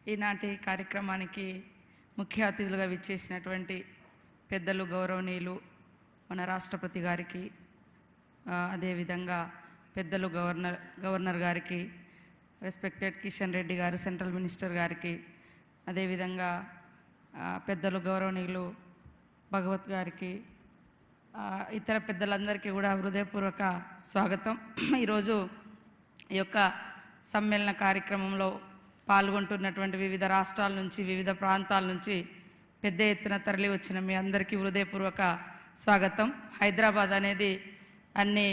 ఈనాటి కార్యక్రమానికి ముఖ్య అతిథులుగా విచ్చేసినటువంటి పెద్దలు గౌరవనీయులు మన రాష్ట్రపతి గారికి, అదేవిధంగా పెద్దలు గవర్నర్ గారికి, రెస్పెక్టెడ్ కిషన్ రెడ్డి గారు సెంట్రల్ మినిస్టర్ గారికి, అదేవిధంగా పెద్దలు గౌరవనీయులు భగవత్ గారికి, ఇతర పెద్దలందరికీ కూడా హృదయపూర్వక స్వాగతం. ఈరోజు ఈ యొక్క సమ్మేళన కార్యక్రమంలో పాల్గొంటున్నటువంటి వివిధ రాష్ట్రాల నుంచి, వివిధ ప్రాంతాల నుంచి పెద్ద ఎత్తున తరలి వచ్చిన మీ అందరికీ హృదయపూర్వక స్వాగతం. హైదరాబాద్ అనేది అన్ని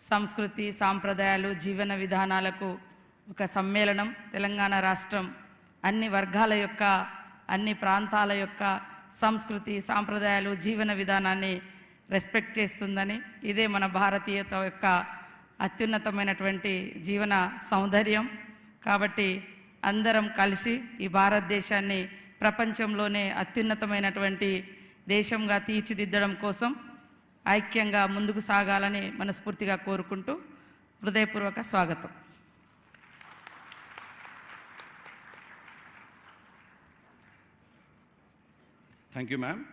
సంస్కృతి, సాంప్రదాయాలు, జీవన విధానాలకు ఒక సమ్మేళనం. తెలంగాణ రాష్ట్రం అన్ని వర్గాల యొక్క, అన్ని ప్రాంతాల యొక్క సంస్కృతి, సాంప్రదాయాలు, జీవన విధానాన్ని రెస్పెక్ట్ చేస్తుందని, ఇదే మన భారతీయత యొక్క అత్యున్నతమైనటువంటి జీవన సౌందర్యం. కాబట్టి అందరం కలిసి ఈ భారతదేశాన్ని ప్రపంచంలోనే అత్యున్నతమైనటువంటి దేశంగా తీర్చిదిద్దడం కోసం ఐక్యంగా ముందుకు సాగాలని మనస్ఫూర్తిగా కోరుకుంటూ హృదయపూర్వక స్వాగతం. Thank you ma'am.